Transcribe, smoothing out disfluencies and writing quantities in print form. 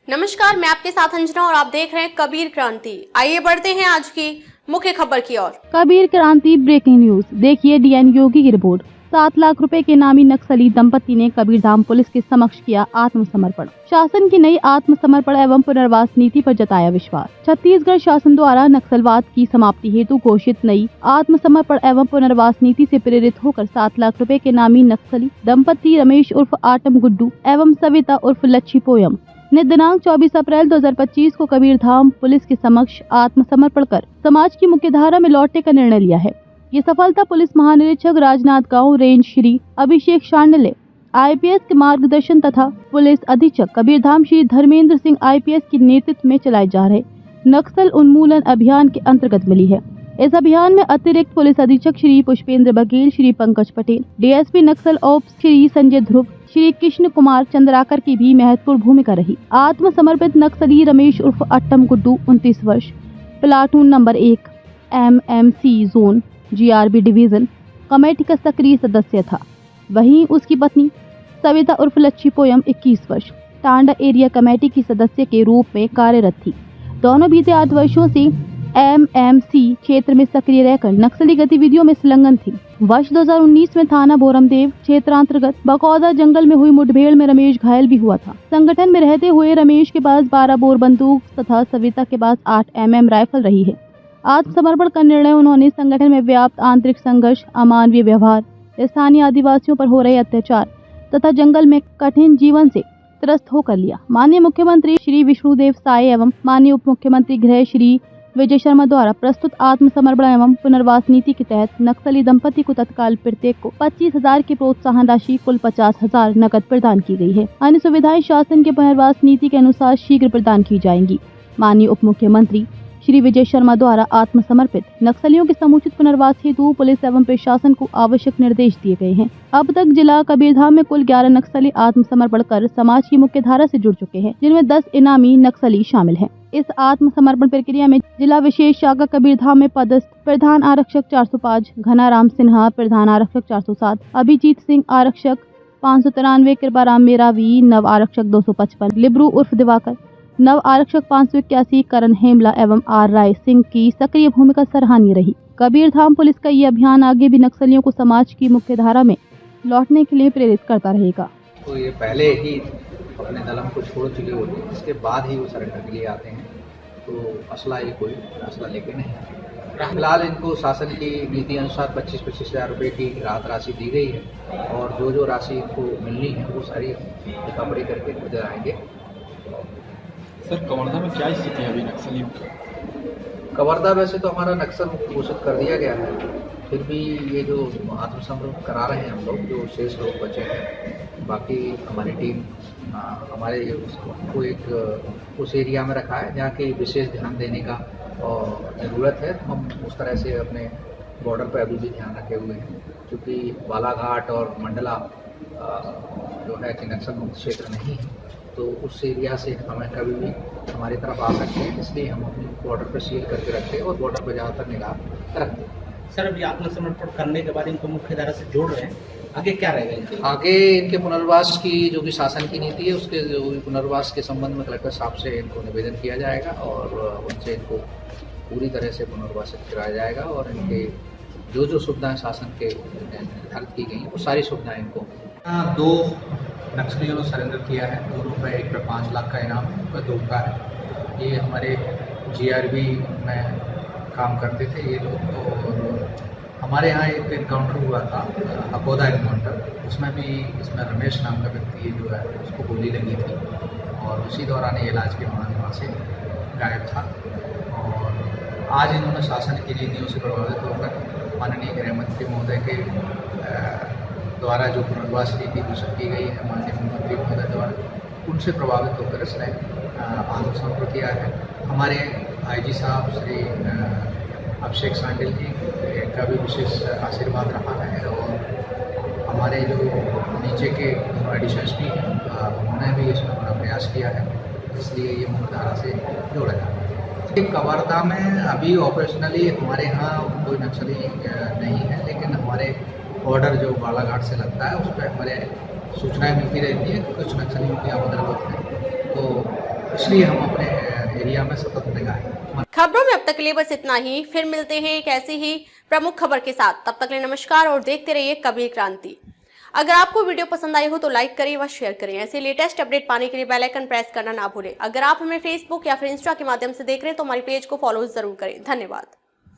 नमस्कार, मैं आपके साथ अंजना और आप देख रहे हैं कबीर क्रांति। आइए बढ़ते हैं आज की मुख्य खबर की ओर। कबीर क्रांति ब्रेकिंग न्यूज। देखिए डीएन योगी की रिपोर्ट। 7 लाख रुपए के नामी नक्सली दंपति ने कबीरधाम पुलिस के समक्ष किया आत्मसमर्पण। शासन की नई आत्मसमर्पण एवं पुनर्वास नीति पर जताया विश्वास। छत्तीसगढ़ शासन द्वारा नक्सलवाद की समाप्ति हेतु घोषित नई आत्मसमर्पण एवं पुनर्वास नीति से प्रेरित होकर 7 लाख रुपए के नामी नक्सली दंपति रमेश उर्फ आटम गुड्डू एवं सविता उर्फ लच्छी पोयम ने दिनांक 24 अप्रैल 2025 को कबीरधाम पुलिस के समक्ष आत्मसमर्पण कर समाज की मुख्यधारा में लौटने का निर्णय लिया है। ये सफलता पुलिस महानिरीक्षक राजनांदगांव रेंज श्री अभिषेक शांडले आईपीएस के मार्गदर्शन तथा पुलिस अधीक्षक कबीरधाम श्री धर्मेंद्र सिंह आईपीएस के नेतृत्व में चलाए जा रहे नक्सल उन्मूलन अभियान के अंतर्गत मिली है। इस अभियान में अतिरिक्त पुलिस अधीक्षक श्री पुष्पेंद्र बघेल, श्री पंकज पटेल, डीएसपी नक्सल ऑप्स श्री संजय ध्रुव, श्री कृष्ण कुमार चंद्राकर की भी महत्वपूर्ण भूमिका रही। आत्मसमर्पित नक्सली रमेश उर्फ अट्टम गुड्डू 29 वर्ष, platoon number 1 MMC zone GRB division committee का सक्रिय सदस्य था। वहीं उसकी पत्नी सविता उर्फ लच्छी पोयम 21 वर्ष टांडा एरिया कमेटी की सदस्य के रूप में कार्यरत थी। दोनों बीते 8 वर्षों से एमएमसी क्षेत्र में सक्रिय रहकर नक्सली गतिविधियों में संलग्न थी। वर्ष 2019 में थाना बोरमदेव क्षेत्रांतर्गत बकौदा जंगल में हुई मुठभेड़ में रमेश घायल भी हुआ था। संगठन में रहते हुए रमेश के पास 12 बोर बंदूक तथा सविता के पास 8 mm राइफल रही है। आत्मसमर्पण का निर्णय उन्होंने संगठन में व्याप्त आंतरिक संघर्ष, अमानवीय व्यवहार, स्थानीय आदिवासियों पर हो रहे अत्याचार तथा जंगल में कठिन जीवन से त्रस्त होकर लिया। माननीय मुख्यमंत्री श्री विष्णुदेव साय एवं माननीय उप मुख्यमंत्री गृह श्री विजय शर्मा द्वारा प्रस्तुत आत्मसमर्पण एवं पुनर्वास नीति के तहत नक्सली दंपति को तत्काल प्रत्येक को 25,000 की प्रोत्साहन राशि कुल 50,000 नकद प्रदान की गई है। अन्य सुविधाएं शासन के पुनर्वास नीति के अनुसार शीघ्र प्रदान की जाएंगी। माननीय उप मुख्यमंत्री श्री विजय शर्मा द्वारा आत्मसमर्पित नक्सलियों के समुचित पुनर्वास हेतु पुलिस एवं प्रशासन को आवश्यक निर्देश दिए गए हैं। अब तक जिला कबीरधाम में कुल 11 नक्सली आत्मसमर्पण कर समाज की मुख्य धारा से जुड़ चुके हैं, जिनमें 10 इनामी नक्सली शामिल हैं। इस आत्मसमर्पण प्रक्रिया में जिला विशेष शाखा कबीरधाम में पदस्थ प्रधान आरक्षक 405, घनाराम सिन्हा प्रधान आरक्षक 407, अभिजीत सिंह आरक्षक 593, कृपाराम मेरावी नव आरक्षक 255, लिब्रू उर्फ दिवाकर नव आरक्षक 581, करण हेमला एवं आर राय सिंह की सक्रिय भूमिका सराहनीय रही। कबीरधाम पुलिस का ये अभियान आगे भी नक्सलियों को समाज की मुख्य धारा में लौटने के लिए प्रेरित करता रहेगा। तो ये पहले ही अपने दलम को छोड़ चुके होते हैं, इसके बाद ही वो सरेंडर के लिए आते हैं। तो असला ये कोई असला लेके नहीं आते। फिलहाल इनको शासन की नीति अनुसार 25,000 रुपये की राहत राशि दी गई है और जो राशि इनको मिलनी है वो सारी रिकवरी करके इधर आएंगे। सर, कवर्धा में क्या स्थिति है अभी नक्सलियों की? कवर्धा वैसे तो हमारा नक्सल मुक्त घोषित कर दिया गया है, फिर भी ये जो आत्मसमर्पण करा रहे हैं हम लोग, जो शेष लोग बचे हैं, बाकी हमारी टीम हमारे उसको एक उस एरिया में रखा है जहाँ की विशेष ध्यान देने का ज़रूरत है। हम उस तरह से अपने बॉर्डर पर अभी भी ध्यान रखे हुए हैं, क्योंकि बालाघाट और मंडला जो है कि नक्सल मुक्त क्षेत्र नहीं है, तो उस एरिया से हमें कभी भी हमारी तरफ आ सकते हैं, इसलिए हम अपने बॉर्डर पर सील करके रखते हैं और बॉर्डर पर ज़्यादातर निगाह रखते हैं। सर, अभी आत्मसमर्पण करने के बाद इनको मुख्य धारा से जोड़ रहे हैं, आगे क्या रहेगा इनके? आगे इनके पुनर्वास की जो कि शासन की नीति है, उसके जो पुनर्वास के संबंध में कलेक्टर साहब से इनको निवेदन किया जाएगा और उनसे इनको पूरी तरह से पुनर्वासित कराया जाएगा और इनके जो सुविधाएं शासन के निर्धारित की गई हैं वो सारी सुविधाएं इनको। 2 नक्सलियों ने सरेंडर किया है, दोनों पे एक पे 5 लाख का इनाम है, 2 का है। ये हमारे जीआरबी में काम करते थे ये लोग, और हमारे यहाँ एक इनकाउंटर हुआ था, अकोदा इनकाउंटर, उसमें भी इसमें रमेश नाम का व्यक्ति जो है उसको गोली लगी थी और उसी दौरान ये इलाज के दौरान वहाँ से गायब था। और आज इन्होंने शासन की नीतियों से प्रभावित होकर माननीय गृह मंत्री महोदय के द्वारा जो पुनर्वास नीति घोषित की गई है माननीय मुख्यमंत्री महोदय द्वारा, उनसे प्रभावित होकर इसने आत्मसमर्पण किया है। हमारे आईजी साहब श्री अभिषेक शांडिल जी का भी विशेष आशीर्वाद रहा है और हमारे जो नीचे के एडिशंस भी हैं उन्होंने भी इसमें बड़ा प्रयास किया है, इसलिए ये मुख्यधारा से जोड़ा जा रहा है। कवर्धा में अभी ऑपरेशनली हमारे यहाँ कोई नक्सली नहीं है, लेकिन हमारे बॉर्डर जो बालाघाट से लगता है उस पर हमारे सूचनाएं मिलती रहती है कि कुछ नक्सलियों की आमद रवत है, तो इसलिए हम अपने एरिया में सतत निगाहें। खबरों में अब तक के लिए बस इतना ही। फिर मिलते हैं एक ऐसी ही प्रमुख खबर के साथ। तब तक के लिए नमस्कार और देखते रहिए कबीर क्रांति। अगर आपको वीडियो पसंद आई हो तो लाइक करें व शेयर करें। ऐसे लेटेस्ट अपडेट पाने के लिए बेल आइकन प्रेस करना ना भूलें। अगर आप हमें फेसबुक या फिर इंस्टा के माध्यम से देख रहे हैं तो हमारी पेज को फॉलो जरूर करें। धन्यवाद।